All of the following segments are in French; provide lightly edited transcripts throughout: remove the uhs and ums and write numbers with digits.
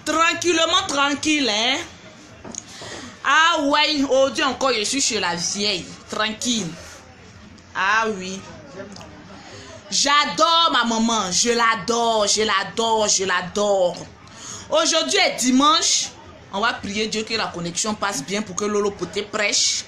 Tranquillement, tranquille, hein. Ah ouais, aujourd'hui encore, je suis chez la vieille. Tranquille. Ah oui. J'adore ma maman. Je l'adore, je l'adore, je l'adore. Aujourd'hui est dimanche. On va prier Dieu que la connexion passe bien pour que Lolo Poté prêche.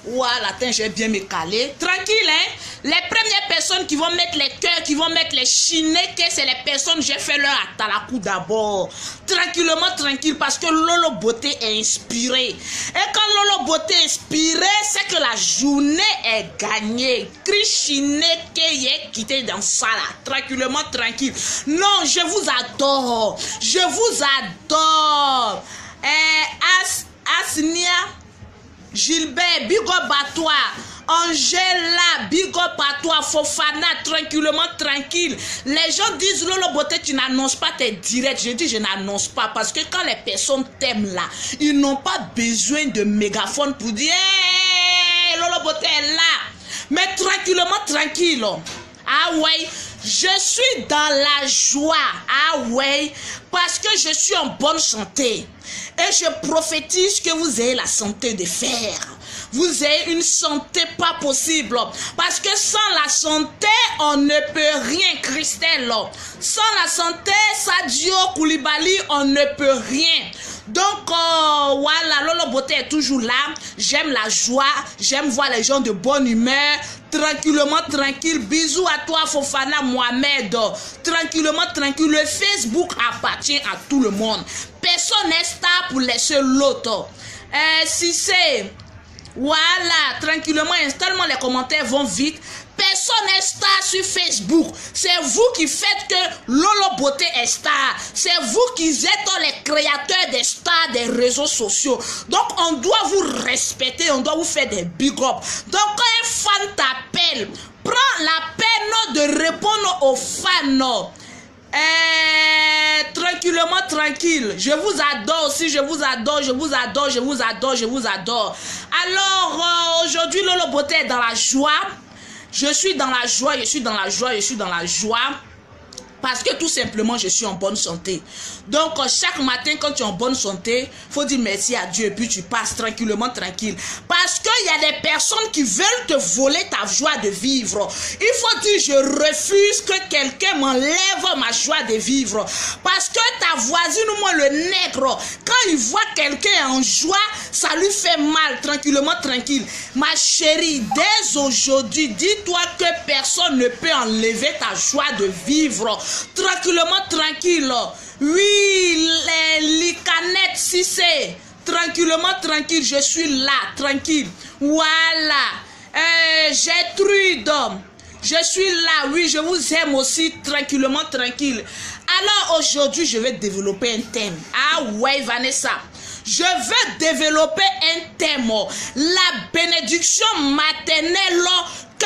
Voilà, j'ai bien me caler. Tranquille, hein. Les premières personnes qui vont mettre les cœurs, qui vont mettre les chinés, c'est les personnes, j'ai fait leur atalakou d'abord. Tranquillement, tranquille, parce que Lolo Beauté est inspiré. Et quand Lolo Beauté est inspiré, c'est que la journée est gagnée. Chiné qui est quitté dans ça là. Tranquillement, tranquille. Non, je vous adore. Je vous adore. Asnia. Gilbert, big up à toi. Angela, big up à toi. Fofana, tranquillement, tranquille. Les gens disent, Lolo Beauté, tu n'annonces pas tes directs. Je dis, je n'annonce pas parce que quand les personnes t'aiment là, ils n'ont pas besoin de mégaphone pour dire, hey, Lolo Beauté est là. Mais tranquillement, tranquille. Ah ouais, je suis dans la joie. Ah ouais, parce que je suis en bonne santé. Et je prophétise que vous ayez la santé de fer. Vous ayez une santé pas possible. Parce que sans la santé, on ne peut rien, Christelle. Sans la santé, Sadio Koulibaly, on ne peut rien. Donc, voilà, Lolo Beauté est toujours là. J'aime la joie. J'aime voir les gens de bonne humeur. Tranquillement, tranquille. Bisous à toi, Fofana Mohamed. Tranquillement, tranquille. Le Facebook appartient à tout le monde. Personne n'est star pour laisser l'autre. Si c'est... Voilà, tranquillement, installe-moi, les commentaires vont vite. Personne n'est star sur Facebook. C'est vous qui faites que Lolo Beauté est star. C'est vous qui êtes les créateurs des stars des réseaux sociaux. Donc, on doit vous respecter, on doit vous faire des big up. Donc, quand un fan t'appelle, prends la peine de répondre aux fans. Tranquillement, tranquille. Je vous adore aussi, je vous adore, je vous adore, je vous adore, je vous adore. Alors, aujourd'hui, Lolo Beauté est dans la joie. Je suis dans la joie, je suis dans la joie, je suis dans la joie. Parce que tout simplement, je suis en bonne santé. Donc, chaque matin, quand tu es en bonne santé, il faut dire merci à Dieu et puis tu passes tranquillement, tranquille. Parce qu'il y a des personnes qui veulent te voler ta joie de vivre. Il faut dire, je refuse que quelqu'un m'enlève ma joie de vivre. Parce que ta voisine ou moi, le nègre, quand il voit quelqu'un en joie, ça lui fait mal, tranquillement, tranquille. Ma chérie, dès aujourd'hui, dis-toi que personne ne peut enlever ta joie de vivre. Tranquillement, tranquille. Oui, les canettes, si c'est tranquillement, tranquille, je suis là, tranquille. Voilà. Gertrude, je suis là, oui, je vous aime aussi, tranquillement, tranquille. Alors aujourd'hui, je vais développer un thème. Ah ouais, Vanessa. Je veux développer un thème. La bénédiction maternelle qu'un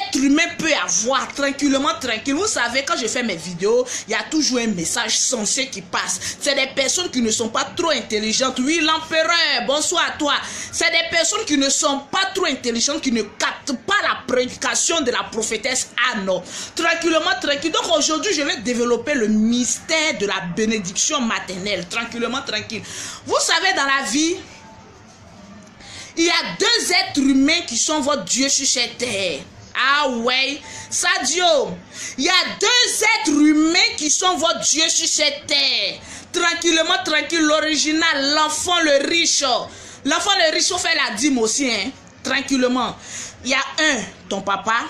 être humain peut avoir tranquillement, tranquille. Vous savez, quand je fais mes vidéos, il y a toujours un message sensé qui passe. C'est des personnes qui ne sont pas trop intelligentes. Oui, l'empereur, bonsoir à toi. C'est des personnes qui ne sont pas trop intelligentes, qui ne captent pas la prédication de la prophétesse Anne. Tranquillement, tranquille. Donc aujourd'hui, je vais développer le mystère de la bénédiction maternelle. Tranquillement, tranquille. Vous savez, dans la vie, il y a deux êtres humains qui sont votre Dieu sur cette terre. Ah ouais, Sadio. Il y a deux êtres humains qui sont votre Dieu sur cette terre. Tranquillement, tranquille, l'original, l'enfant, le riche. L'enfant, le riche, on fait la dîme aussi, hein. Tranquillement. Il y a ton papa,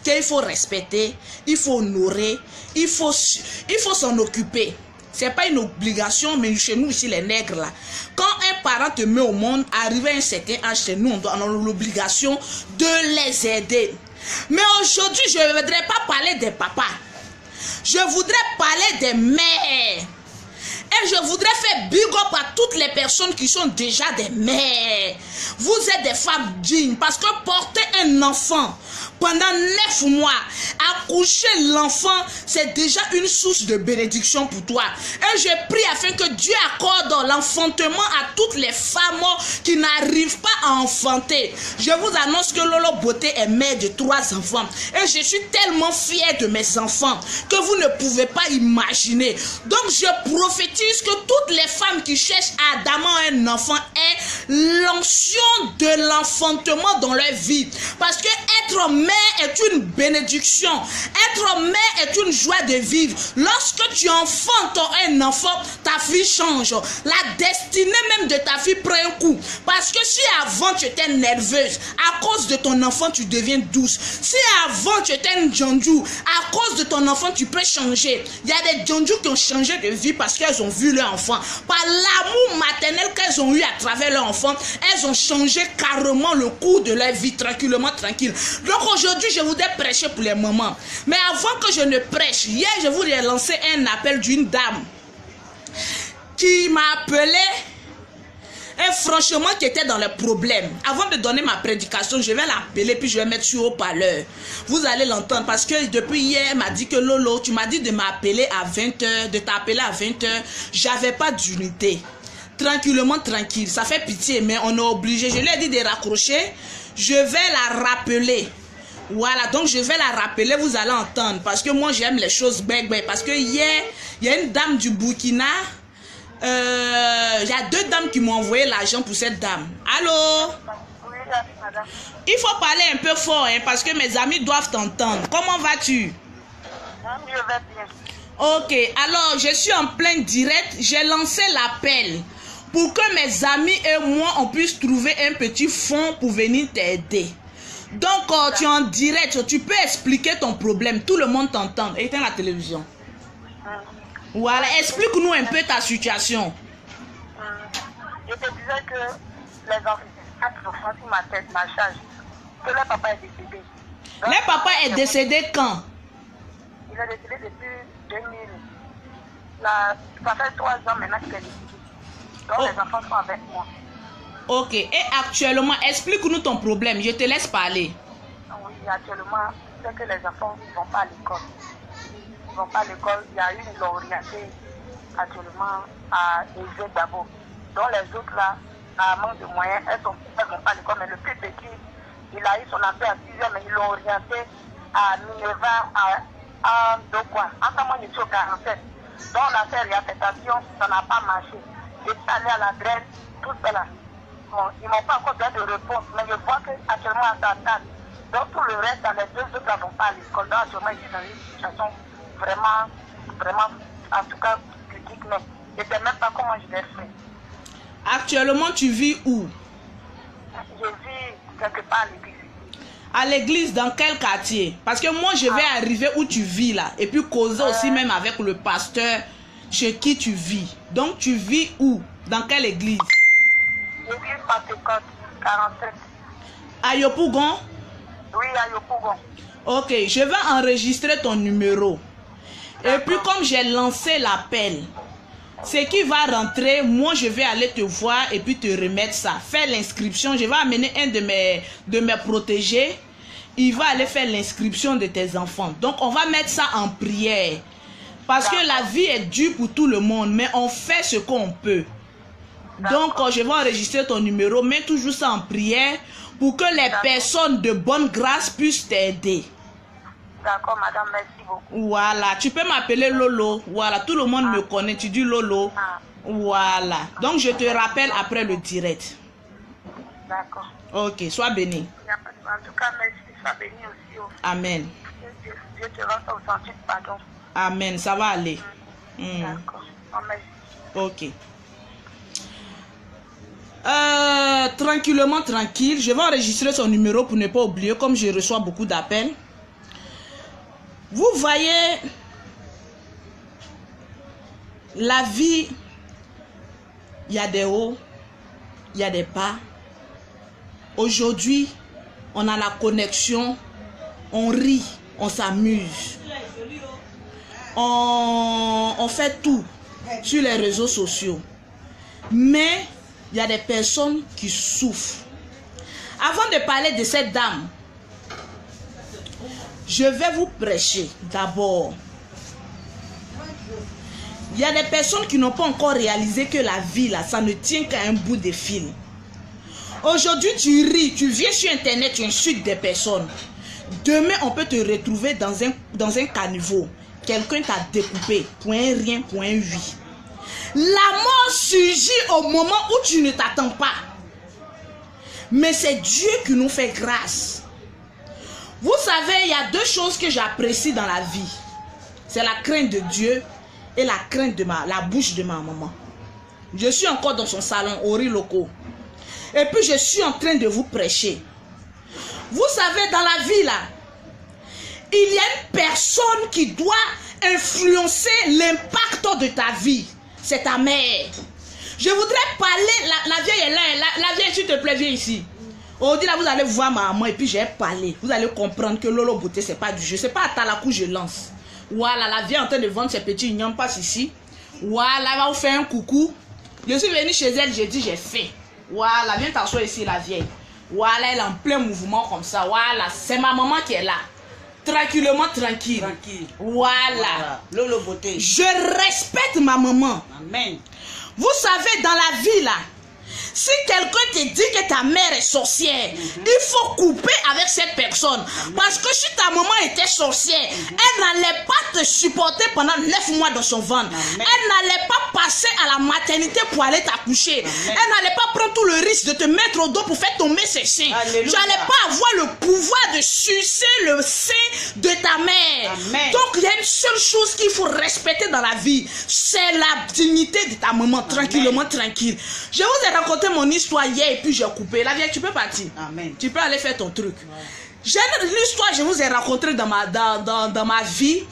qu'il faut respecter, il faut honorer, il faut s'en occuper. C'est pas une obligation, mais chez nous ici les nègres là, quand un parent te met au monde, arrivé à un certain âge, chez nous on a l'obligation de les aider. Mais aujourd'hui je ne voudrais pas parler des papas, je voudrais parler des mères. Et je voudrais faire big up à toutes les personnes qui sont déjà des mères. Vous êtes des femmes dignes parce que porter un enfant, pendant 9 mois. Accoucher l'enfant, c'est déjà une source de bénédiction pour toi. Et je prie afin que Dieu accorde l'enfantement à toutes les femmes qui n'arrivent pas à enfanter. Je vous annonce que Lolo Beauté est mère de 3 enfants. Et je suis tellement fière de mes enfants que vous ne pouvez pas imaginer. Donc je prophétise que toutes les femmes qui cherchent ardemment un enfant aient l'onction de l'enfantement dans leur vie. Parce que être mère est une bénédiction. Être mère est une joie de vivre. Lorsque tu enfantes un enfant, ta vie change. La destinée même de ta vie prend un coup. Parce que si avant tu étais nerveuse, à cause de ton enfant tu deviens douce. Si avant tu étais une djandjou, à cause de ton enfant tu peux changer. Il y a des djandjou qui ont changé de vie parce qu'elles ont vu leur enfant. Par l'amour maternel qu'elles ont eu à travers leur enfant, elles ont changé carrément le cours de leur vie tranquillement, tranquille. Donc aujourd'hui je voudrais prêcher pour les mamans. Mais avant que je ne prêche, hier je voulais lancer un appel d'une dame qui m'a appelé et franchement qui était dans le problème. Avant de donner ma prédication, je vais l'appeler puis je vais mettre sur haut-parleur. Vous allez l'entendre parce que depuis hier, elle m'a dit que Lolo, tu m'as dit de m'appeler à 20h, de t'appeler à 20h. J'avais pas d'unité. Tranquillement, tranquille. Ça fait pitié, mais on est obligé. Je lui ai dit de raccrocher. Je vais la rappeler. Voilà, donc je vais la rappeler, vous allez entendre. Parce que moi, j'aime les choses bêtes. Parce que hier, il y a une dame du Burkina. Il y a 2 dames qui m'ont envoyé l'argent pour cette dame. Allô? Oui, madame. Il faut parler un peu fort, hein, parce que mes amis doivent t'entendre. Comment vas-tu? Je vais bien. Ok, alors je suis en plein direct. J'ai lancé l'appel pour que mes amis et moi, on puisse trouver un petit fonds pour venir t'aider. Donc, tu es en direct, tu peux expliquer ton problème. Tout le monde t'entend. Éteins la télévision. Voilà, explique-nous un peu ta situation. Je te disais que les enfants, 4 enfants sur ma tête, ma charge, que le papa est décédé. Donc, le papa est décédé quand? Il est décédé depuis 2000. Ça fait 3 ans maintenant qu'il est décédé. Donc les enfants sont avec moi. Ok, et actuellement, explique-nous ton problème, je te laisse parler. Oui, actuellement, c'est que les enfants ne vont pas à l'école. Ils ne vont pas à l'école, il y a une qui l'ont orienté actuellement à Ézé d'abord. Donc les autres là, à manque de moyens, elles ne vont pas à l'école, mais le plus petit, il a eu son entrée à 6 heures, mais ils l'ont orienté à Minerva, à Dokwa. En ce moment, il est au 47. Donc on a fait réaffectation, ça n'a pas marché. J'ai allé à la graine, tout cela. Bon, ils ne m'ont pas encore donné de réponse, mais je vois qu'actuellement, à sa date, donc tout le reste, dans les 2 autres, ne vont pas à l'école. Donc actuellement, ils sont dans une situation vraiment, en tout cas, critique, mais je ne sais même pas comment je l'ai fait. Actuellement, tu vis où? Je vis quelque part à l'église. À l'église, dans quel quartier? Parce que moi, je vais arriver où tu vis là, et puis causer aussi même avec le pasteur chez qui tu vis. Donc, tu vis où? Dans quelle église? Je vis Pentecôte, 47. À Yopougon? Oui, à Yopougon. Ok, je vais enregistrer ton numéro. Et puis, comme j'ai lancé l'appel, ce qui va rentrer, moi, je vais aller te voir et puis te remettre ça. Faire l'inscription. Je vais amener un de mes protégés. Il va aller faire l'inscription de tes enfants. Donc, on va mettre ça en prière. Parce que la vie est dure pour tout le monde, mais on fait ce qu'on peut. Donc, je vais enregistrer ton numéro, mets toujours ça en prière pour que les personnes de bonne grâce puissent t'aider. D'accord, madame, merci beaucoup. Voilà, tu peux m'appeler Lolo. Voilà, tout le monde me connaît, tu dis Lolo. Voilà, donc je te rappelle après le direct. D'accord. Ok, sois béni. En tout cas, merci, sois béni aussi. Amen. Dieu te rend au sentier de pardon. Amen, ça va aller. D'accord, merci. Ok. Tranquillement, tranquille. Je vais enregistrer son numéro pour ne pas oublier, comme je reçois beaucoup d'appels. Vous voyez, la vie, il y a des hauts, il y a des bas. Aujourd'hui, on a la connexion, on rit, on s'amuse. On fait tout sur les réseaux sociaux. Mais il y a des personnes qui souffrent. Avant de parler de cette dame, Je vais vous prêcher d'abord. Il y a des personnes qui n'ont pas encore réalisé que la vie, là, ça ne tient qu'à un bout de fil. Aujourd'hui, tu ris, tu viens sur Internet, tu insultes des personnes. Demain, on peut te retrouver dans un caniveau. Quelqu'un t'a découpé pour un rien, pour un oui. La mort surgit au moment où tu ne t'attends pas. Mais c'est Dieu qui nous fait grâce. Vous savez, il y a deux choses que j'apprécie dans la vie. C'est la crainte de Dieu et la crainte de la bouche de ma maman. Je suis encore dans son salon, Ori Loco. Et puis je suis en train de vous prêcher. Vous savez, dans la vie là, il y a une personne qui doit influencer l'impact de ta vie. C'est ta mère. Je voudrais parler, la vieille est là, la vieille, s'il te plaît, viens ici. On dit là, vous allez voir ma maman et puis j'ai parlé. Vous allez comprendre que Lolo Beauté, c'est pas du jeu. C'est pas à Talakou, je lance. Voilà, la vieille est en train de vendre ses petits ignons, passe ici. Voilà, elle va vous faire un coucou. Je suis venu chez elle, j'ai dit, j'ai fait. Voilà, viens t'asseoir ici, la vieille. Voilà, elle est en plein mouvement comme ça. Voilà, c'est ma maman qui est là. Tranquillement, tranquille. Tranquille. Voilà. Lolo Beauté. Je respecte ma maman. Amen. Vous savez, dans la vie là, si quelqu'un te dit que ta mère est sorcière, il faut couper avec cette personne. Parce que si ta maman était sorcière, elle n'allait pas te supporter pendant 9 mois dans son ventre. Elle n'allait pas passer à la maternité pour aller t'accoucher. Elle n'allait pas prendre tout le risque de te mettre au dos pour faire tomber ses seins. Tu n'allais pas avoir le pouvoir de sucer le sein de ta mère. Amen. Donc il y a une seule chose qu'il faut respecter dans la vie, c'est la dignité de ta maman, tranquillement, tranquille. Je vous ai raconté mon histoire hier et puis j'ai coupé. La vieille, tu peux partir. Amen. Tu peux aller faire ton truc. J'ai l'histoire, je vous ai raconté dans ma vie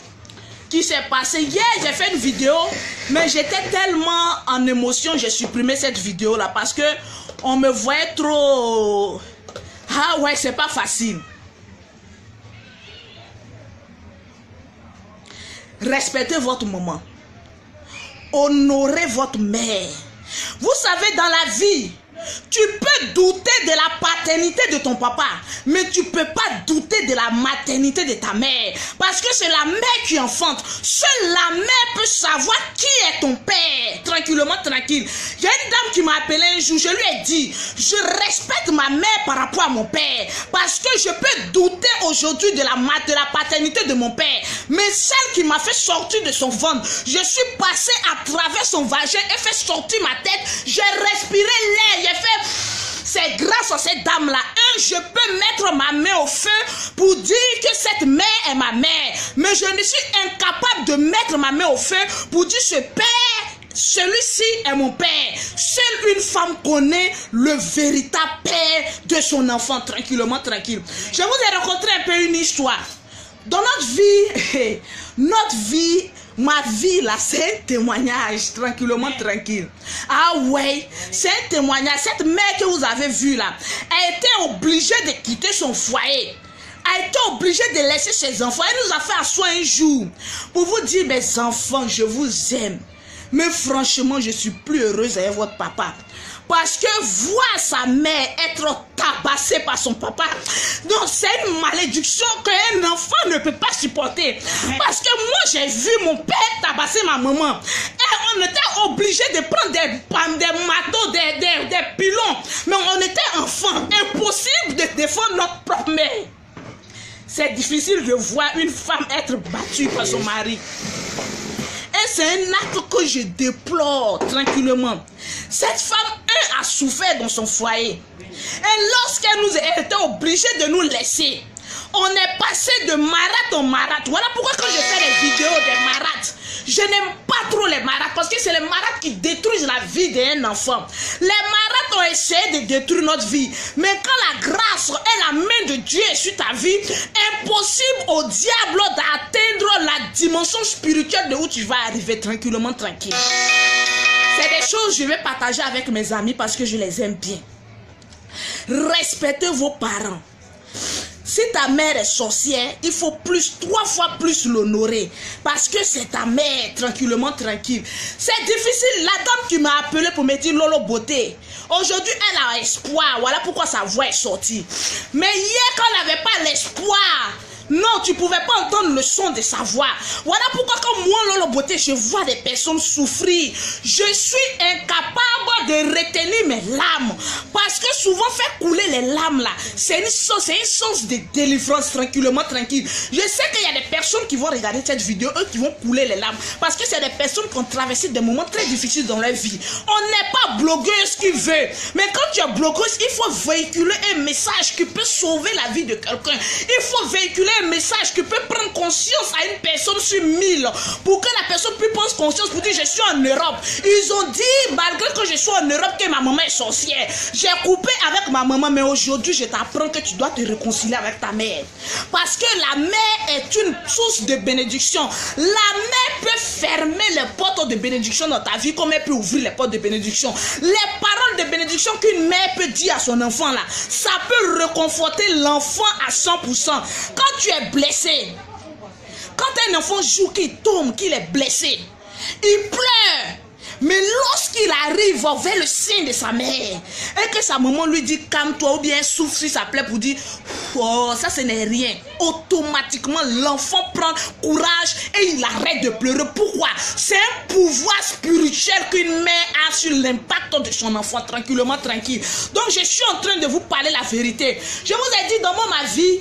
qui s'est passée. Hier, j'ai fait une vidéo, mais j'étais tellement en émotion, j'ai supprimé cette vidéo là parce que on me voyait trop. Ah ouais, c'est pas facile. Respectez votre maman. Honorez votre mère. Vous savez, dans la vie, tu peux douter de la paternité de ton papa, mais tu ne peux pas douter de la maternité de ta mère. Parce que c'est la mère qui enfante. Seule la mère peut savoir qui est ton père. Tranquillement, tranquille. Il y a une dame qui m'a appelé un jour, je lui ai dit, je respecte ma mère par rapport à mon père. Parce que je peux douter aujourd'hui de la paternité de mon père. Mais celle qui m'a fait sortir de son ventre, je suis passé à travers son vagin et fait sortir ma tête. J'ai respiré l'air. J'ai fait, c'est grâce à cette dame-là. Je peux mettre ma main au feu pour dire que cette mère est ma mère. Mais je ne suis incapable de mettre ma main au feu pour dire ce père, celui-ci est mon père. Seule une femme connaît le véritable père de son enfant, tranquillement, tranquille. Je vous ai raconté un peu une histoire. Dans notre vie, ma vie là, c'est un témoignage, tranquillement, tranquille. Ah ouais, c'est un témoignage. Cette mère que vous avez vue là, elle était obligée de quitter son foyer. Elle était obligée de laisser ses enfants. Elle nous a fait asseoir un jour pour vous dire, mes enfants, je vous aime. Mais franchement, je suis plus heureuse avec votre papa. Parce que voir sa mère être tabassée par son papa, donc c'est une malédiction qu'un enfant ne peut pas supporter. Parce que moi, j'ai vu mon père tabasser ma maman. Et on était obligé de prendre des marteaux, des pilons. Mais on était enfant. Impossible de défendre notre propre mère. C'est difficile de voir une femme être battue par son mari. Et c'est un acte que je déplore tranquillement. Cette femme, a souffert dans son foyer. Et lorsqu'elle nous était obligée de nous laisser, on est passé de marate en marate. Voilà pourquoi quand je fais les vidéos des marates, je n'aime pas trop les marates parce que c'est les marates qui détruisent la vie d'un enfant. Les marates ont essayé de détruire notre vie. Mais quand la grâce et la main de Dieu est sur ta vie, impossible au diable d'atteindre la dimension spirituelle de où tu vas arriver tranquillement, tranquille. C'est des choses que je vais partager avec mes amis parce que je les aime bien. Respectez vos parents. Si ta mère est sorcière, il faut 3 fois plus l'honorer. Parce que c'est ta mère, tranquillement, tranquille. C'est difficile. La dame qui m'a appelé pour me dire Lolo Beauté, aujourd'hui, elle a espoir. Voilà pourquoi sa voix est sortie. Mais hier, quand elle n'avait pas l'espoir Non, tu ne pouvais pas entendre le son de sa voix. Voilà pourquoi quand moi, Lolo Beauté, je vois des personnes souffrir, je suis incapable de retenir mes larmes. Parce que souvent, faire couler les larmes là, c'est une source de délivrance tranquillement, tranquille. Je sais qu'il y a des personnes qui vont regarder cette vidéo, eux qui vont couler les larmes. Parce que c'est des personnes qui ont traversé des moments très difficiles dans leur vie. On n'est pas blogueuse qui veut. Mais quand tu es blogueuse, il faut véhiculer un message qui peut sauver la vie de quelqu'un. Il faut véhiculer un message qui peut prendre conscience à une personne sur 1000 pour que la personne puisse prendre conscience pour dire je suis en Europe. Ils ont dit malgré que je suis en Europe que ma maman est sorcière. J'ai coupé avec ma maman mais aujourd'hui je t'apprends que tu dois te réconcilier avec ta mère. Parce que la mère est une source de bénédiction. La mère peut fermer les portes de bénédiction dans ta vie comme elle peut ouvrir les portes de bénédiction. Les paroles de bénédiction qu'une mère peut dire à son enfant là, ça peut réconforter l'enfant à 100%. Quand tu es blessé, quand un enfant joue, qu'il tombe, qu'il est blessé, il pleure. Mais lorsqu'il arrive vers le sein de sa mère et que sa maman lui dit calme-toi ou bien souffle sur sa plaie pour dire oh ça ce n'est rien, automatiquement l'enfant prend courage et il arrête de pleurer. Pourquoi? C'est un pouvoir spirituel qu'une mère a sur l'impact de son enfant tranquillement, tranquille. Donc je suis en train de vous parler la vérité. Je vous ai dit dans ma vie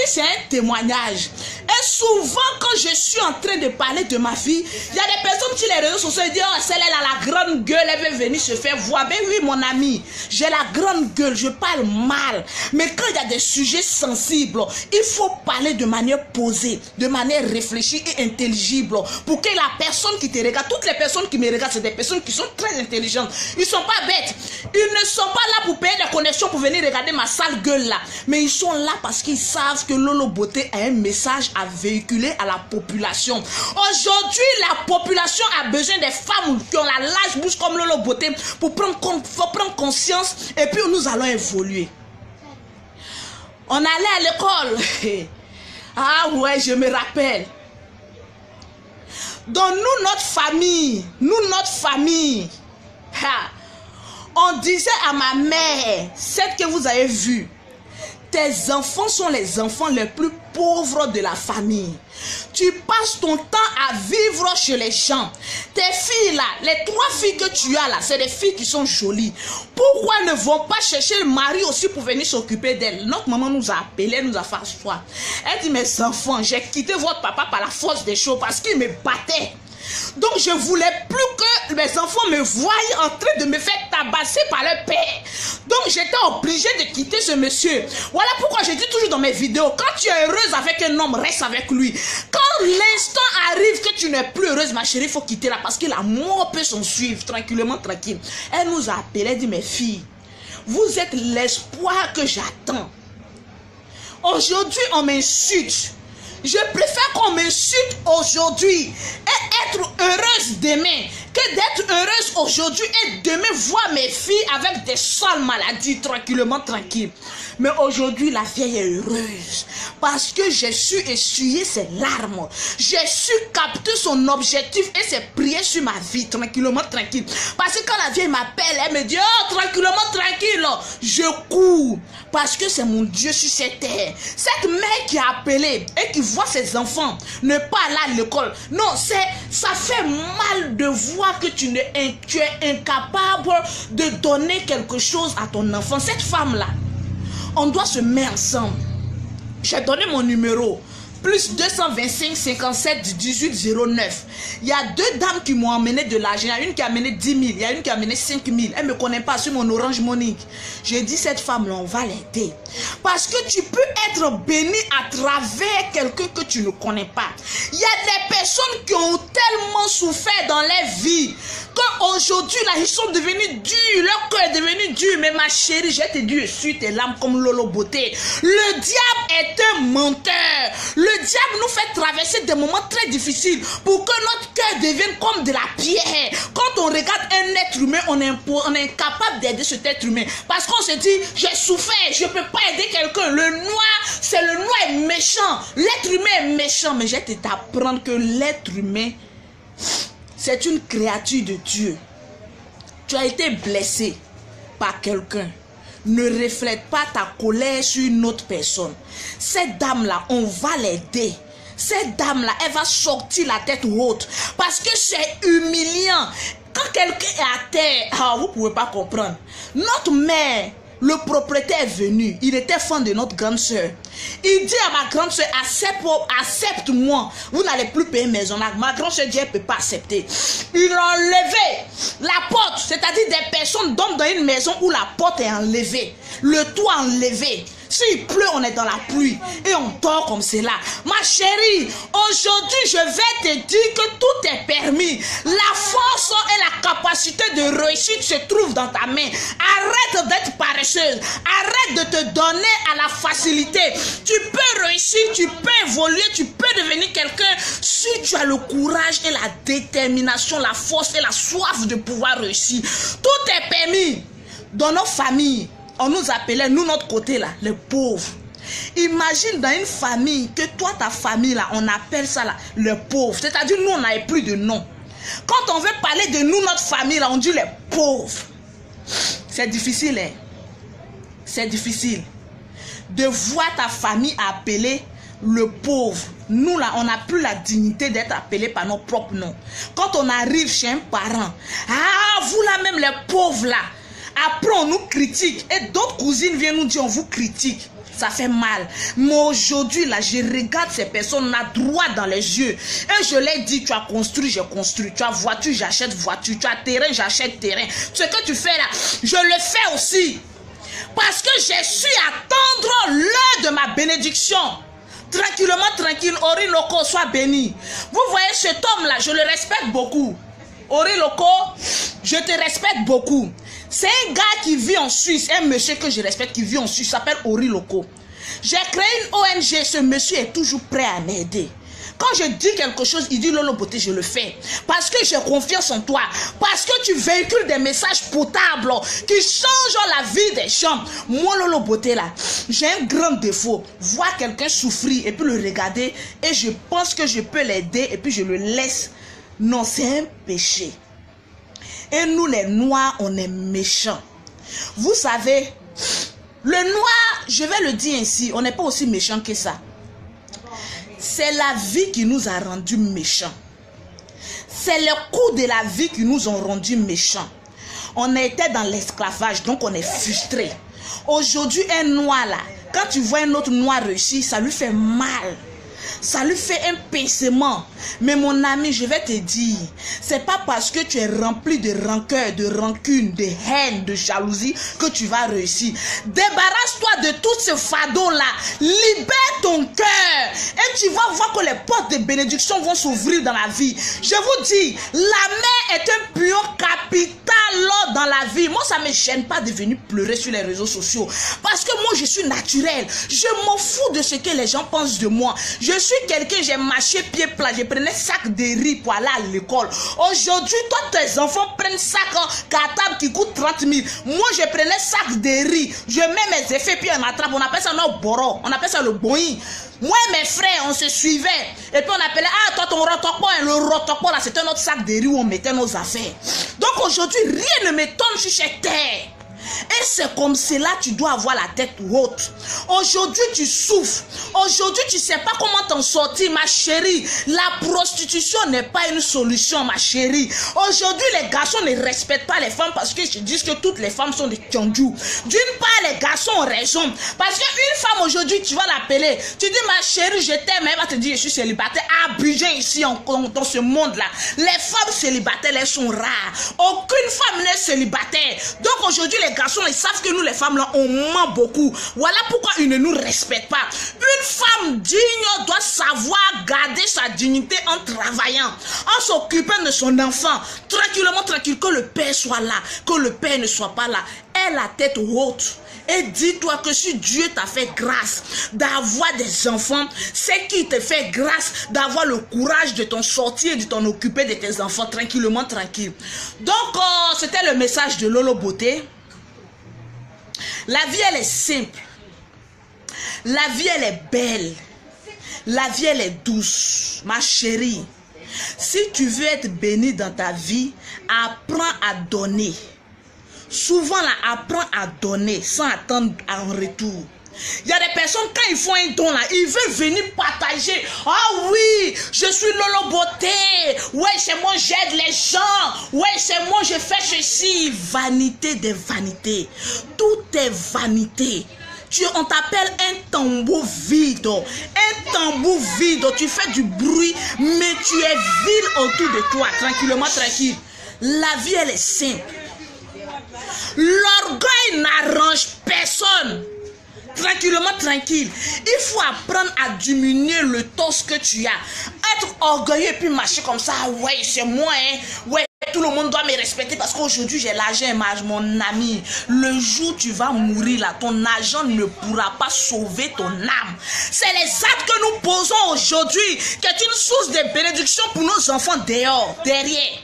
c'est un témoignage. Et souvent quand je suis en train de parler de ma vie, il y a des personnes sur les réseaux sociaux qui disent oh celle-là a la grande gueule, elle veut venir se faire voir. Ben oui mon ami, j'ai la grande gueule, je parle mal. Mais quand il y a des sujets sensibles, il faut parler de manière posée, de manière réfléchie et intelligible pour que la personne qui te regarde, toutes les personnes qui me regardent, c'est des personnes qui sont très intelligentes. Ils ne sont pas bêtes. Ils ne sont pas là pour payer des connexions pour venir regarder ma sale gueule là. Mais ils sont là parce qu'ils savent que Lolo Beauté a un message à véhiculer à la population. Aujourd'hui, la population a besoin des femmes qui ont la large bouche comme Lolo Beauté pour prendre conscience et puis nous allons évoluer. On allait à l'école. Ah ouais, je me rappelle. Dans notre famille, on disait à ma mère, celle que vous avez vue, tes enfants sont les enfants les plus pauvres de la famille. Tu passes ton temps à vivre chez les gens. Tes filles là, les 3 filles que tu as là, c'est des filles qui sont jolies. Pourquoi ne vont pas chercher le mari aussi pour venir s'occuper d'elles? Notre maman nous a appelés, nous a fait asseoir. Elle dit mes enfants, j'ai quitté votre papa par la force des choses parce qu'il me battait. Donc je voulais plus que mes enfants me voient en train de me faire tabasser par leur père. Donc j'étais obligée de quitter ce monsieur. Voilà pourquoi je dis toujours dans mes vidéos, quand tu es heureuse avec un homme, reste avec lui. Quand l'instant arrive que tu n'es plus heureuse, ma chérie, il faut quitter là parce que la mort peut s'en suivre tranquillement, tranquille. Elle nous a appelé, elle dit mes filles, vous êtes l'espoir que j'attends. Aujourd'hui on m'insulte. Je préfère qu'on m'insulte aujourd'hui et être heureuse demain que d'être heureuse aujourd'hui et demain voir mes filles avec des sales maladies tranquillement, tranquille. Mais aujourd'hui, la vieille est heureuse parce que j'ai su essuyer ses larmes. J'ai su capter son objectif et c'est prier sur ma vie tranquillement, tranquille. Parce que quand la vieille m'appelle, elle me dit oh, tranquillement, tranquille. Je cours parce que c'est mon Dieu sur cette terre. Cette mère qui a appelé et qui voit ses enfants ne pas aller à l'école. Non, ça fait mal de voir que tu es incapable de donner quelque chose à ton enfant. Cette femme-là, on doit se mettre ensemble. J'ai donné mon numéro. Plus 225 57 18 09. Il y a 2 dames qui m'ont amené de l'argent. Il y a une qui a amené 10 000. Il y a une qui a amené 5 000. Elle ne me connaît pas sur mon Orange Money. J'ai dit cette femme-là, on va l'aider. Parce que tu peux être béni à travers quelqu'un que tu ne connais pas. Il y a des personnes qui ont tellement souffert dans leur vie. Qu'aujourd'hui, là, ils sont devenus durs. Leur cœur est devenu dur. Mais ma chérie, j'ai te dit, suis tes larmes comme Lolo Beauté. Le diable est un menteur. Le diable nous fait traverser des moments très difficiles pour que notre cœur devienne comme de la pierre. Quand on regarde un être humain, on est incapable d'aider cet être humain. Parce qu'on se dit, j'ai souffert, je ne peux pas aider quelqu'un. Le noir est méchant. L'être humain est méchant. Mais je vais t'apprendre que l'être humain, c'est une créature de Dieu. Tu as été blessé par quelqu'un. ne reflète pas ta colère sur une autre personne. Cette dame-là, on va l'aider. Cette dame-là, elle va sortir la tête haute. Parce que c'est humiliant. Quand quelqu'un est à terre, vous ne pouvez pas comprendre. Notre mère, le propriétaire est venu. Il était fan de notre grande soeur. Il dit à ma grande soeur, accepte-moi. Vous n'allez plus payer maison. Ma grande soeur dit, elle ne peut pas accepter. Il a enlevé la porte. C'est-à-dire des personnes dorment dans une maison où la porte est enlevée. Le toit enlevé. S'il pleut, on est dans la pluie et on dort comme cela. Ma chérie, aujourd'hui, je vais te dire que tout est permis. La force et la capacité de réussite se trouvent dans ta main. Arrête d'être paresseuse. Arrête de te donner à la facilité. Tu peux réussir, tu peux évoluer, tu peux devenir quelqu'un si tu as le courage et la détermination, la force et la soif de pouvoir réussir. Tout est permis. Dans nos familles, on nous appelait, nous, notre côté là, les pauvres. Imagine dans une famille que toi, ta famille là, on appelle ça là, les pauvres. C'est-à-dire, nous, on n'avait plus de nom. Quand on veut parler de nous, notre famille là, on dit les pauvres. C'est difficile, hein. C'est difficile de voir ta famille appelée le pauvre. Nous là, on n'a plus la dignité d'être appelé par nos propres noms. Quand on arrive chez un parent, vous là même les pauvres là. Après, on nous critique. Et d'autres cousines viennent nous dire, on vous critique. Ça fait mal. Mais aujourd'hui, là, je regarde ces personnes-là droit dans les yeux. Et je leur dis, tu as construit, j'ai construit. Tu as voiture, j'achète voiture. Tu as terrain, j'achète terrain. Ce que tu fais là, je le fais aussi. Parce que j'ai su attendre l'heure de ma bénédiction. Tranquillement, tranquille, Orinoco, sois béni. Vous voyez cet homme-là, je le respecte beaucoup. Orinoco, je te respecte beaucoup. C'est un gars qui vit en Suisse, un monsieur que je respecte qui vit en Suisse, s'appelle Orinoco. J'ai créé une ONG, ce monsieur est toujours prêt à m'aider. Quand je dis quelque chose, il dit Lolo Beauté, je le fais. Parce que j'ai confiance en toi. Parce que tu véhicules des messages potables qui changent la vie des gens. Moi, Lolo Beauté, là, j'ai un grand défaut. Voir quelqu'un souffrir et puis le regarder et je pense que je peux l'aider et puis je le laisse. Non, c'est un péché. Et nous, les Noirs, on est méchants. Vous savez, le Noir, je vais le dire ainsi, on n'est pas aussi méchant que ça. C'est la vie qui nous a rendus méchants. C'est le coup de la vie qui nous ont rendus méchants. On était dans l'esclavage, donc on est frustré. Aujourd'hui, un Noir là, quand tu vois un autre Noir réussir, ça lui fait mal. Ça lui fait un pincement. Mais mon ami, je vais te dire, c'est pas parce que tu es rempli de rancœur, de rancune, de haine, de jalousie que tu vas réussir. Débarrasse-toi de tous ces fardeaux-là. Libère ton cœur. Et tu vas voir que les portes de bénédiction vont s'ouvrir dans la vie. Je vous dis, la mer est un pion capital dans la vie. Moi, ça ne me gêne pas de venir pleurer sur les réseaux sociaux. Parce que moi, je suis naturel. Je m'en fous de ce que les gens pensent de moi. Je suis quelqu'un, j'ai marché pied plat, je prenais sac de riz pour aller à l'école. Aujourd'hui, toi, tes enfants prennent sac cartable qui coûte 30 000. Moi, je prenais sac de riz, je mets mes effets, puis on attrape. On appelle ça notre boro, on appelle ça le boing. Moi et mes frères, on se suivait. Et puis on appelait, toi, ton rotokpo, le rotokpo, là, c'était notre sac de riz où on mettait nos affaires. Donc aujourd'hui, rien ne m'étonne sur cette terre. Et c'est comme cela tu dois avoir la tête haute. Aujourd'hui tu souffres. Aujourd'hui tu ne sais pas comment t'en sortir, ma chérie. La prostitution n'est pas une solution, ma chérie. Aujourd'hui les garçons ne respectent pas les femmes parce qu'ils disent que toutes les femmes sont des tiondjous. D'une part les garçons ont raison. Parce qu'une femme aujourd'hui tu vas l'appeler. Tu dis ma chérie je t'aime. Elle va te dire je suis célibataire. Abidjan ici dans ce monde là. Les femmes célibataires elles sont rares. Aucune femme n'est célibataire. Donc aujourd'hui les garçons, ils savent que nous les femmes là on ment beaucoup. Voilà pourquoi ils ne nous respectent pas. Une femme digne doit savoir garder sa dignité en travaillant, en s'occupant de son enfant, tranquillement, tranquille, que le père soit là, que le père ne soit pas là. Aie la tête haute. Et dis-toi que si Dieu t'a fait grâce d'avoir des enfants, c'est qu'il te fait grâce d'avoir le courage de t'en sortir et de t'en occuper de tes enfants tranquillement, tranquille. Donc, c'était le message de Lolo Beauté. La vie, elle est simple. La vie, elle est belle. La vie, elle est douce. Ma chérie, si tu veux être bénie dans ta vie, apprends à donner. Souvent, là, apprends à donner sans attendre en retour. Il y a des personnes, quand ils font un don là, ils veulent venir partager. Ah oui, je suis Lolo Beauté. Ouais, c'est moi, j'aide les gens. Ouais, c'est moi, je fais ceci. Vanité des vanités. Tout est vanité. On t'appelle un tambour vide. Un tambour vide. Tu fais du bruit, mais tu es vide autour de toi. Tranquillement, tranquille. La vie, elle est simple. L'orgueil n'arrange personne. Tranquillement, tranquille. Il faut apprendre à diminuer le torse que tu as. Être orgueilleux et puis marcher comme ça. Ouais, c'est moi, hein. Ouais, tout le monde doit me respecter parce qu'aujourd'hui j'ai l'argent, mon ami. Le jour où tu vas mourir là, ton argent ne pourra pas sauver ton âme. C'est les actes que nous posons aujourd'hui qui est une source de bénédiction pour nos enfants dehors, derrière.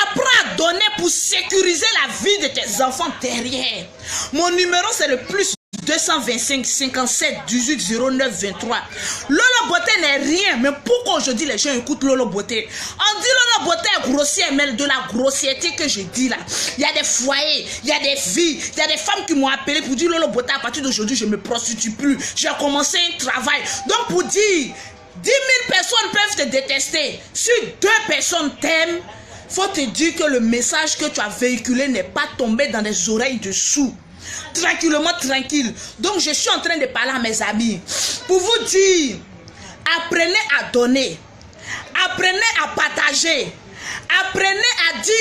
Apprends à donner pour sécuriser la vie de tes enfants derrière. Mon numéro c'est le plus 225 57 18 09 23. Lolo Beauté n'est rien, mais pourquoi aujourd'hui les gens écoutent Lolo Beauté? On dit Lolo Beauté est grossière, mais de la grossièreté que je dis là. Il y a des foyers, il y a des filles, il y a des femmes qui m'ont appelé pour dire Lolo Beauté, à partir d'aujourd'hui je ne me prostitue plus. J'ai commencé un travail. Donc pour dire 10 000 personnes peuvent te détester. Si 2 personnes t'aiment, faut te dire que le message que tu as véhiculé n'est pas tombé dans les oreilles dessous. Tranquillement, tranquille. Donc je suis en train de parler à mes amis pour vous dire, apprenez à donner, apprenez à partager, apprenez à dire,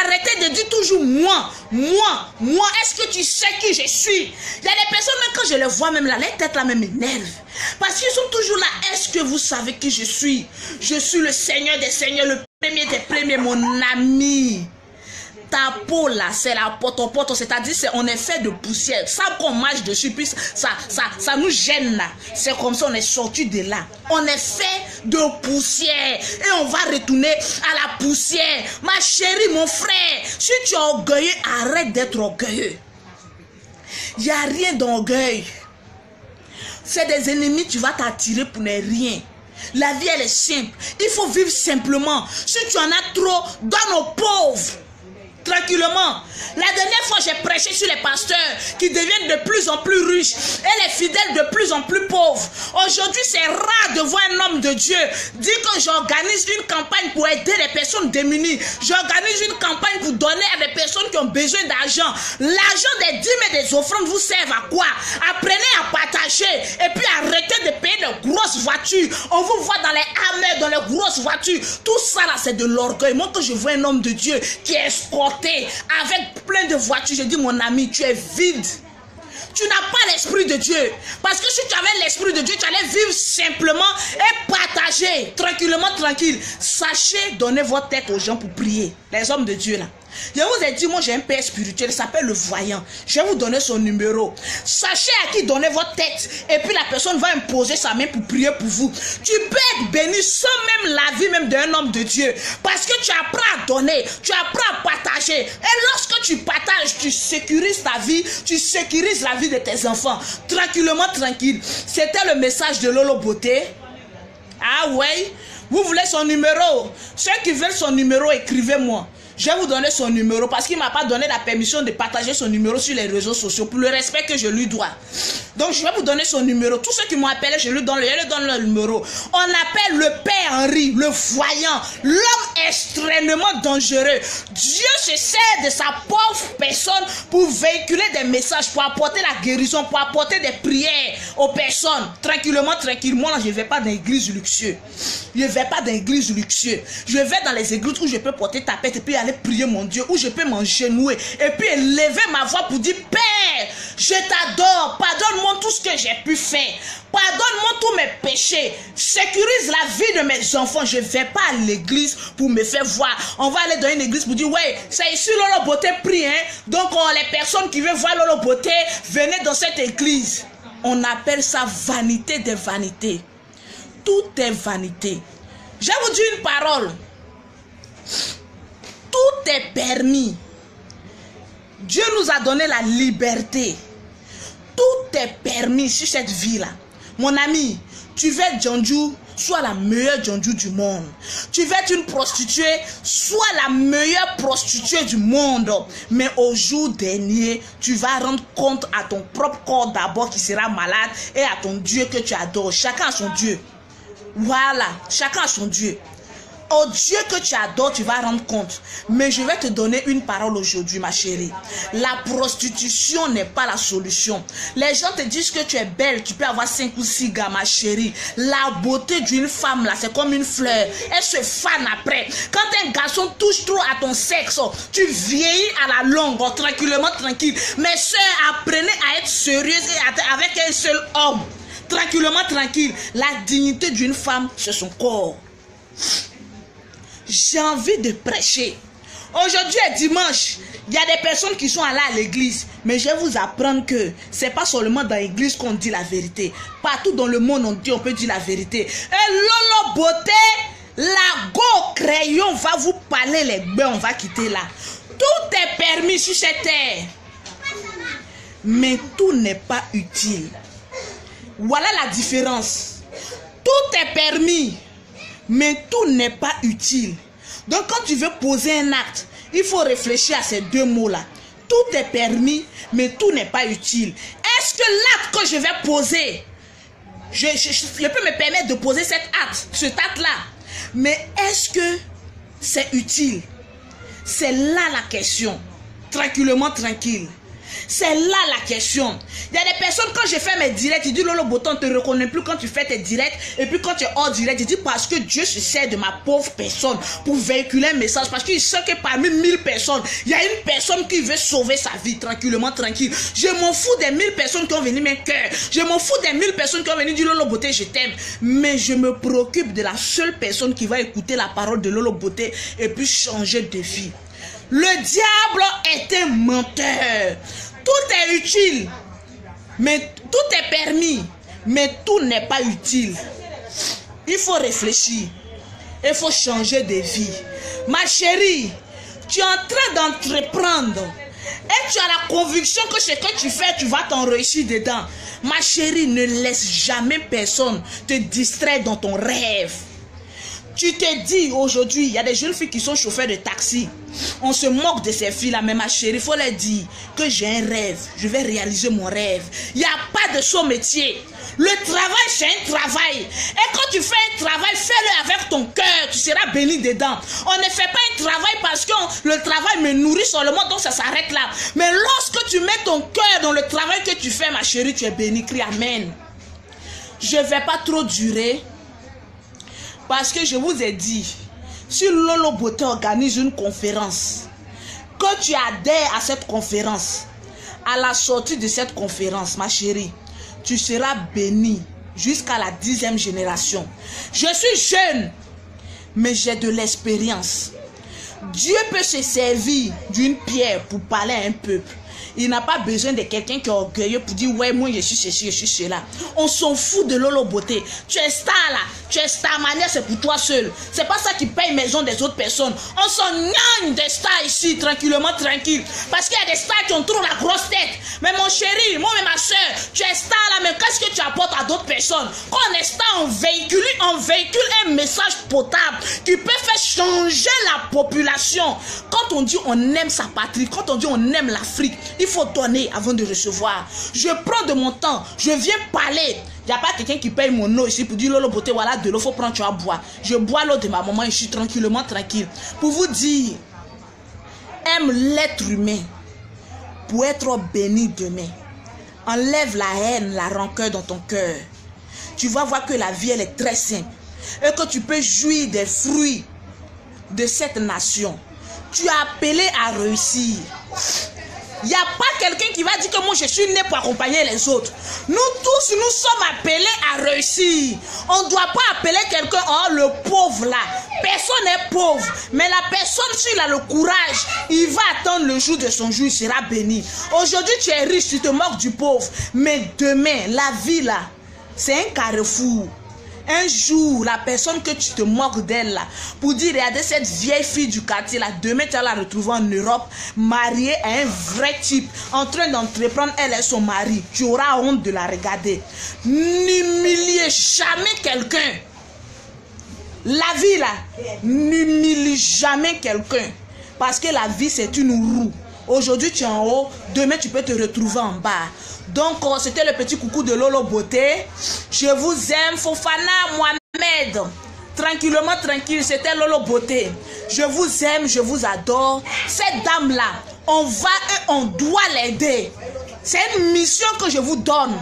arrêtez de dire toujours moi, est-ce que tu sais qui je suis? Il y a des personnes, même quand je les vois, même là, les têtes là même m'énervent. Parce qu'ils sont toujours là, est-ce que vous savez qui je suis? Je suis le Seigneur des Seigneurs, le premier des premiers, mon ami. Ta peau là, c'est la potopoto, c'est-à-dire on est fait de poussière. Ça qu'on marche dessus, puis ça nous gêne là. C'est comme ça on est sorti de là. On est fait de poussière et on va retourner à la poussière. Ma chérie, mon frère, si tu es orgueilleux, arrête d'être orgueilleux. Il n'y a rien d'orgueil. C'est des ennemis, tu vas t'attirer pour ne rien. La vie elle est simple. Il faut vivre simplement. Si tu en as trop, donne aux pauvres. Tranquillement. La dernière fois, j'ai prêché sur les pasteurs qui deviennent de plus en plus riches et les fidèles de plus en plus pauvres. Aujourd'hui, c'est rare de voir un homme de Dieu dire que j'organise une campagne pour aider les personnes démunies. J'organise une campagne pour donner à des personnes qui ont besoin d'argent. L'argent des dîmes et des offrandes vous servent à quoi? Apprenez à partager et puis arrêtez de payer de grosses voitures. On vous voit dans les Hammer, dans les grosses voitures. Tout ça là, c'est de l'orgueil. Moi, quand je vois un homme de Dieu qui est escorté avec plein de voitures, je dis mon ami, tu es vide. Tu n'as pas l'esprit de Dieu. Parce que si tu avais l'esprit de Dieu, tu allais vivre simplement et partager tranquillement, tranquille. Sachez donner votre tête aux gens pour prier. Les hommes de Dieu là. Je vous ai dit, moi j'ai un père spirituel, il s'appelle le voyant. Je vais vous donner son numéro. Sachez à qui donner votre tête. Et puis la personne va imposer sa main pour prier pour vous. Tu peux être béni sans même la vie même d'un homme de Dieu. Parce que tu apprends à donner, tu apprends à partager. Et lorsque tu partages, tu sécurises ta vie, tu sécurises la vie de tes enfants. Tranquillement, tranquille. C'était le message de Lolo Beauté. Ah ouais, vous voulez son numéro? Ceux qui veulent son numéro, écrivez-moi. Je vais vous donner son numéro parce qu'il ne m'a pas donné la permission de partager son numéro sur les réseaux sociaux pour le respect que je lui dois. Donc je vais vous donner son numéro. Tous ceux qui m'ont appelé, je lui donne le numéro. On appelle le Père Henri, le voyant, l'homme extrêmement dangereux. Dieu se sert de sa pauvre personne pour véhiculer des messages, pour apporter la guérison, pour apporter des prières aux personnes. Tranquillement, tranquillement, je ne vais pas dans l'église luxueuse. Je ne vais pas dans l'église luxueuse. Je vais dans les églises où je peux porter ta tête et puis aller prier mon Dieu, où je peux m'engenouiller et puis élever ma voix pour dire Père, je t'adore, pardonne-moi tout ce que j'ai pu faire, pardonne-moi tous mes péchés, sécurise la vie de mes enfants. Je ne vais pas à l'église pour me faire voir. On va aller dans une église pour dire ouais, c'est ici Lolo Beauté prie, hein? Donc les personnes qui veulent voir Lolo Beauté, venez dans cette église. On appelle ça vanité des vanités. Tout est vanité. Je vais vous dire une parole. Tout est permis. Dieu nous a donné la liberté. Tout est permis sur cette vie-là. Mon ami, tu veux être Djandjou, sois la meilleure Djondjou du monde. Tu veux être une prostituée, sois la meilleure prostituée du monde. Mais au jour dernier, tu vas rendre compte à ton propre corps d'abord qui sera malade et à ton Dieu que tu adores. Chacun a son Dieu. Voilà, chacun a son Dieu. Au Dieu que tu adores, tu vas rendre compte. Mais je vais te donner une parole aujourd'hui, ma chérie. La prostitution n'est pas la solution. Les gens te disent que tu es belle, tu peux avoir 5 ou 6 gars, ma chérie. La beauté d'une femme, là, c'est comme une fleur. Elle se fane après. Quand un garçon touche trop à ton sexe, tu vieillis à la longue, tranquillement, tranquille. Mes soeurs, apprenez à être sérieuses avec un seul homme. Tranquillement, tranquille. La dignité d'une femme, c'est son corps. J'ai envie de prêcher. Aujourd'hui est dimanche. Il y a des personnes qui sont allées à l'église. Mais je vais vous apprendre que c'est pas seulement dans l'église qu'on dit la vérité. Partout dans le monde, on peut dire la vérité. Et Lolo Beauté, la go crayon va vous parler les bains. On va quitter là. Tout est permis sur cette terre. Mais tout n'est pas utile. Voilà la différence. Tout est permis. Mais tout n'est pas utile. Donc quand tu veux poser un acte, il faut réfléchir à ces deux mots-là. Tout est permis, mais tout n'est pas utile. Est-ce que l'acte que je vais poser, je peux me permettre de poser cet acte-là, mais est-ce que c'est utile? C'est là la question. Tranquillement, tranquille. C'est là la question. Il y a des personnes, quand je fais mes directs, ils disent Lolo Beauté, on ne te reconnaît plus quand tu fais tes directs. Et puis quand tu es hors direct, ils disent parce que Dieu se sert de ma pauvre personne pour véhiculer un message. Parce qu'il sait que parmi 1000 personnes, il y a une personne qui veut sauver sa vie tranquillement, tranquille. Je m'en fous des 1000 personnes qui ont venu mes cœurs. Je m'en fous des 1000 personnes qui ont venu dire Lolo Beauté, je t'aime. Mais je me préoccupe de la seule personne qui va écouter la parole de Lolo Beauté et puis changer de vie. Le diable est un menteur. Tout est utile, mais tout est permis, mais tout n'est pas utile. Il faut réfléchir. Il faut changer de vie. Ma chérie, tu es en train d'entreprendre et tu as la conviction que ce que tu fais, tu vas t'en réussir dedans. Ma chérie, ne laisse jamais personne te distraire dans ton rêve. Tu te dis aujourd'hui, il y a des jeunes filles qui sont chauffeurs de taxi. On se moque de ces filles-là, mais ma chérie, il faut leur dire que j'ai un rêve. Je vais réaliser mon rêve. Il n'y a pas de saut métier. Le travail, c'est un travail. Et quand tu fais un travail, fais-le avec ton cœur. Tu seras béni dedans. On ne fait pas un travail parce que le travail me nourrit seulement, donc ça s'arrête là. Mais lorsque tu mets ton cœur dans le travail que tu fais, ma chérie, tu es béni. Crie Amen. Je ne vais pas trop durer. Parce que je vous ai dit, si Lolo Beauté organise une conférence, que tu adhères à cette conférence, à la sortie de cette conférence, ma chérie, tu seras béni jusqu'à la 10e génération. Je suis jeune, mais j'ai de l'expérience. Dieu peut se servir d'une pierre pour parler à un peuple. Il n'a pas besoin de quelqu'un qui est orgueilleux pour dire ouais, moi je suis ceci, je suis cela. On s'en fout de Lolo Beauté. Tu es star là, tu es star manière, c'est pour toi seul. C'est pas ça qui paye maison des autres personnes. On s'en gagne des stars ici, tranquillement, tranquille. Parce qu'il y a des stars qui ont trop la grosse tête. Mais mon chéri, moi et ma soeur, tu es star là, mais qu'est-ce que tu apportes à d'autres personnes? Quand on est star, on véhicule un message potable qui peut faire changer la population. Quand on dit on aime sa patrie, quand on dit on aime l'Afrique, il faut donner avant de recevoir. Je prends de mon temps, je viens parler. Il n'y a pas quelqu'un qui paye mon eau ici pour dire Lolo Beauté, voilà de l'eau, faut prendre, tu vas boire. Je bois l'eau de ma maman et je suis tranquillement tranquille. Pour vous dire, aime l'être humain pour être béni demain. Enlève la haine, la rancœur dans ton cœur. Tu vas voir que la vie, elle est très simple. Et que tu peux jouir des fruits de cette nation. Tu es appelé à réussir. Il n'y a pas quelqu'un qui va dire que moi je suis né pour accompagner les autres. Nous tous, nous sommes appelés à réussir. On ne doit pas appeler quelqu'un, oh le pauvre là. Personne n'est pauvre. Mais la personne, s'il a le courage, il va attendre le jour de son jour, il sera béni. Aujourd'hui tu es riche, tu te moques du pauvre. Mais demain, la vie là, c'est un carrefour. Un jour, la personne que tu te moques d'elle là, pour dire, regardez cette vieille fille du quartier là, demain tu vas la retrouver en Europe, mariée à un vrai type, en train d'entreprendre elle et son mari. Tu auras honte de la regarder. N'humiliez jamais quelqu'un La vie là, n'humilie jamais quelqu'un. Parce que la vie c'est une roue. Aujourd'hui tu es en haut, demain tu peux te retrouver en bas. Donc c'était le petit coucou de Lolo Beauté. Je vous aime, Fofana Mohamed. Tranquillement, tranquille, c'était Lolo Beauté. Je vous aime, je vous adore. Cette dame-là, on va et on doit l'aider. C'est une mission que je vous donne.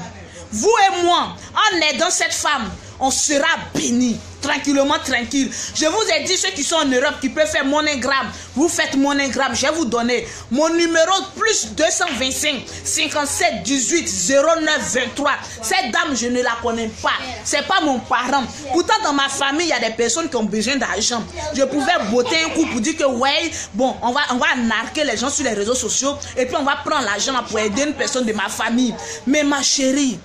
Vous et moi, en aidant cette femme, on sera bénis. Tranquillement, tranquille. Je vous ai dit, ceux qui sont en Europe, qui peuvent faire MoneyGram, vous faites MoneyGram. Je vais vous donner mon numéro plus 225 57 18 09 23. Cette dame, je ne la connais pas. C'est pas mon parent. Pourtant, dans ma famille, il y a des personnes qui ont besoin d'argent. Je pouvais botter un coup pour dire que, ouais, bon, on va narquer les gens sur les réseaux sociaux et puis on va prendre l'argent pour aider une personne de ma famille. Mais ma chérie,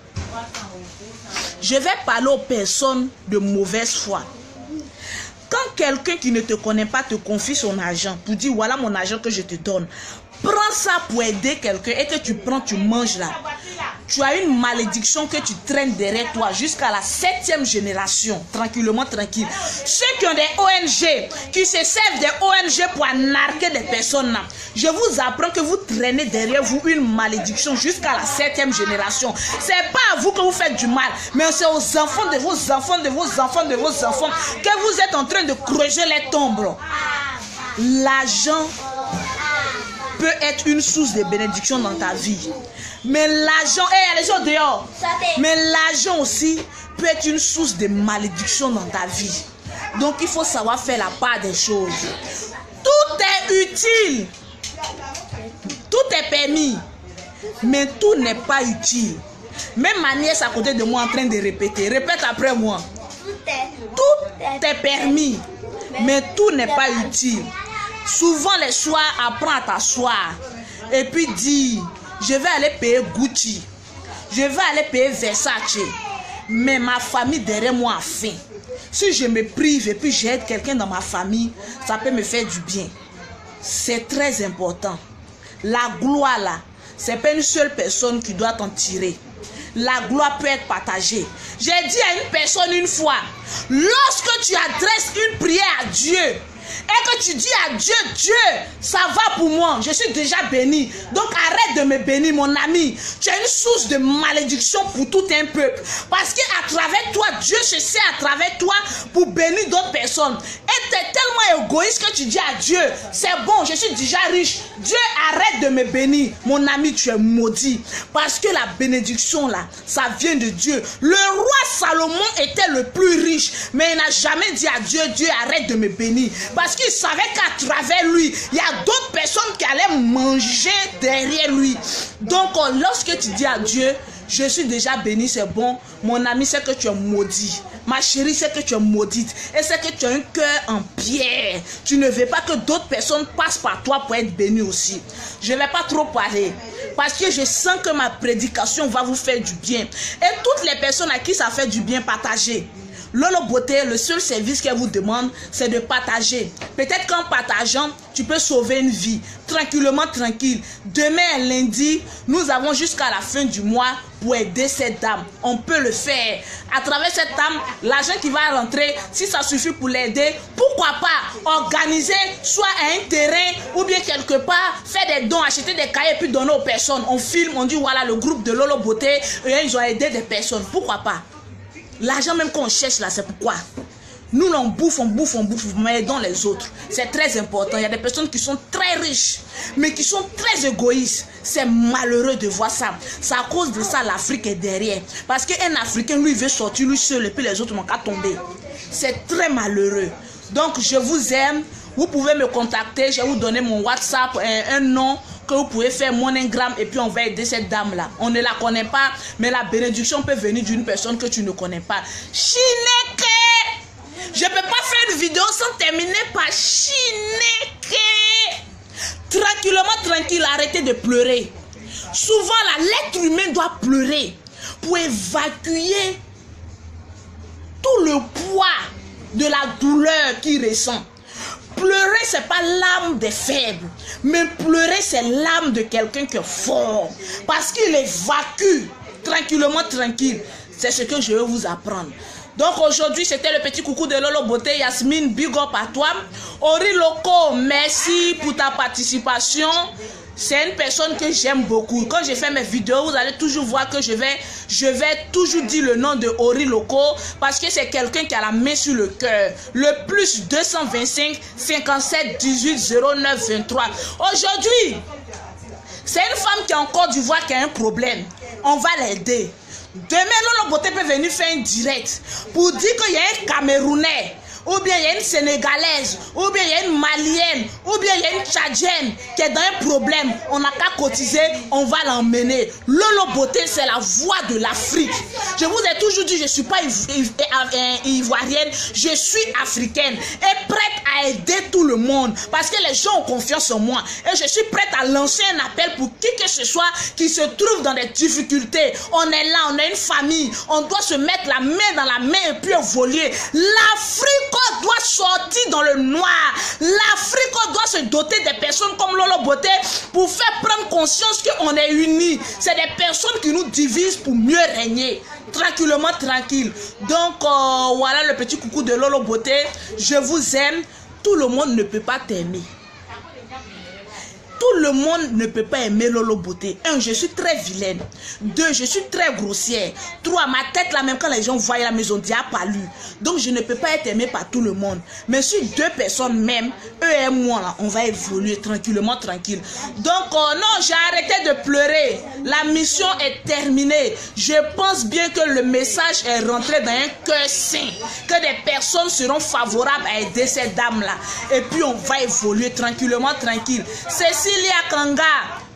je vais parler aux personnes de mauvaise foi. Quand quelqu'un qui ne te connaît pas te confie son argent pour dire voilà mon argent que je te donne, prends ça pour aider quelqu'un et que tu prends, tu manges là. Tu as une malédiction que tu traînes derrière toi jusqu'à la 7e génération. Tranquillement, tranquille. Ceux qui ont des ONG, qui se servent des ONG pour narquer des personnes là, je vous apprends que vous traînez derrière vous une malédiction jusqu'à la 7e génération. C'est pas à vous que vous faites du mal, mais c'est aux enfants de vos enfants, de vos enfants, de vos enfants que vous êtes en train de creuser les tombes. L'argent peut être une source de bénédiction dans ta vie. Mais l'argent, les gens dehors. Mais l'argent aussi peut être une source de malédiction dans ta vie. Donc il faut savoir faire la part des choses. Tout est utile. Tout est permis. Mais tout n'est pas utile. Même ma nièce à côté de moi en train de répéter. Répète après moi. Tout est permis. Mais tout n'est pas utile. Souvent les soirs, apprends à t'asseoir et puis dis, je vais aller payer Gucci, je vais aller payer Versace, mais ma famille derrière moi a faim. Si je me prive et puis j'aide quelqu'un dans ma famille, ça peut me faire du bien. C'est très important. La gloire là, c'est pas une seule personne qui doit t'en tirer. La gloire peut être partagée. J'ai dit à une personne une fois, lorsque tu adresses une prière à Dieu, et que tu dis à Dieu, Dieu, ça va pour moi, je suis déjà béni. Donc arrête de me bénir, mon ami. Tu es une source de malédiction pour tout un peuple. Parce qu'à travers toi, Dieu se sert à travers toi pour bénir d'autres personnes. Et tu es tellement égoïste que tu dis à Dieu, c'est bon, je suis déjà riche. Dieu, arrête de me bénir. Mon ami, tu es maudit. Parce que la bénédiction là, ça vient de Dieu. Le roi Salomon était le plus riche, mais il n'a jamais dit à Dieu, Dieu, arrête de me bénir. Parce qu'il savait qu'à travers lui, il y a d'autres personnes qui allaient manger derrière lui. Donc, lorsque tu dis à Dieu, je suis déjà béni, c'est bon, mon ami, c'est que tu es maudit. Ma chérie, c'est que tu es maudite. Et c'est que tu as un cœur en pierre. Tu ne veux pas que d'autres personnes passent par toi pour être bénies aussi. Je ne vais pas trop parler. Parce que je sens que ma prédication va vous faire du bien. Et toutes les personnes à qui ça fait du bien, partagez. Lolo Beauté, le seul service qu'elle vous demande, c'est de partager. Peut-être qu'en partageant, tu peux sauver une vie. Tranquillement, tranquille. Demain, lundi, nous avons jusqu'à la fin du mois pour aider cette dame. On peut le faire. À travers cette dame, l'argent qui va rentrer, si ça suffit pour l'aider, pourquoi pas organiser soit un terrain ou bien quelque part, faire des dons, acheter des cahiers puis donner aux personnes. On filme, on dit voilà le groupe de Lolo Beauté, et ils ont aidé des personnes. Pourquoi pas? L'argent même qu'on cherche là, c'est pourquoi. Nous, on bouffe, mais aidons les autres. C'est très important. Il y a des personnes qui sont très riches, mais qui sont très égoïstes. C'est malheureux de voir ça. C'est à cause de ça l'Afrique est derrière. Parce qu'un Africain, lui, veut sortir lui seul et puis les autres n'ont qu'à tomber. C'est très malheureux. Donc, je vous aime. Vous pouvez me contacter. Je vais vous donner mon WhatsApp, un nom que vous pouvez faire MoneyGram et puis on va aider cette dame-là. On ne la connaît pas, mais la bénédiction peut venir d'une personne que tu ne connais pas. Chineke! Je ne peux pas faire une vidéo sans terminer par Chineke. Tranquillement, tranquille, arrêtez de pleurer. Souvent, l'être humain doit pleurer pour évacuer tout le poids de la douleur qu'il ressent. Pleurer, ce n'est pas l'âme des faibles, mais pleurer, c'est l'âme de quelqu'un qui est fort. Parce qu'il évacue tranquillement, tranquille. C'est ce que je vais vous apprendre. Donc aujourd'hui, c'était le petit coucou de Lolo Beauté. Yasmine, big up à toi. Ori Loco, merci pour ta participation. C'est une personne que j'aime beaucoup. Quand je fais mes vidéos, vous allez toujours voir que je vais toujours dire le nom de Ori Loco parce que c'est quelqu'un qui a la main sur le cœur. Le plus 225 57 18 09 23. Aujourd'hui, c'est une femme qui est en Côte d'Ivoire qui a un problème. On va l'aider. Demain, Lolo Beauté peut venir faire un direct pour dire qu'il y a un Camerounais, ou bien il y a une Sénégalaise, ou bien il y a une Malienne, ou bien il y a une Tchadienne qui est dans un problème. On n'a qu'à cotiser, on va l'emmener. Lolo Beauté, c'est la voix de l'Afrique. Je vous ai toujours dit, je ne suis pas ivoirienne, je suis africaine et prête à aider tout le monde parce que les gens ont confiance en moi. Et je suis prête à lancer un appel pour qui que ce soit qui se trouve dans des difficultés. On est là, on est une famille, on doit se mettre la main dans la main et puis évoluer. L'Afrique doit sortir dans le noir. L'Afrique doit se doter des personnes comme Lolo Beauté pour faire prendre conscience qu'on est unis. C'est des personnes qui nous divisent pour mieux régner. Tranquillement, tranquille. Donc, voilà le petit coucou de Lolo Beauté. Je vous aime. Tout le monde ne peut pas t'aimer. Tout le monde ne peut pas aimer Lolo Beauté. 1, je suis très vilaine. 2, je suis très grossière. 3, ma tête là, même quand les gens voient la maison, dit ah, pas lu. Donc je ne peux pas être aimée par tout le monde. Mais si 2 personnes même, eux et moi là, on va évoluer tranquillement, tranquille. Donc non, j'ai arrêté de pleurer. La mission est terminée. Je pense bien que le message est rentré dans un cœur sain. Que des personnes seront favorables à aider ces dames là. Et puis on va évoluer tranquillement, tranquille. Cécilia Kanga,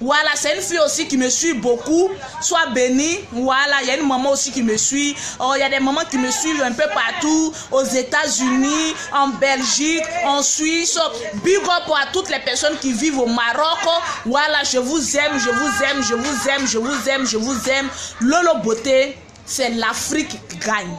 voilà, c'est une fille aussi qui me suit beaucoup. Sois bénie. Voilà, il y a une maman aussi qui me suit. Oh, il y a des mamans qui me suivent un peu partout, aux États-Unis, en Belgique, en Suisse. Big up à toutes les personnes qui vivent au Maroc. Voilà, je vous aime, je vous aime, je vous aime, je vous aime, je vous aime. Lolo Beauté, c'est l'Afrique qui gagne.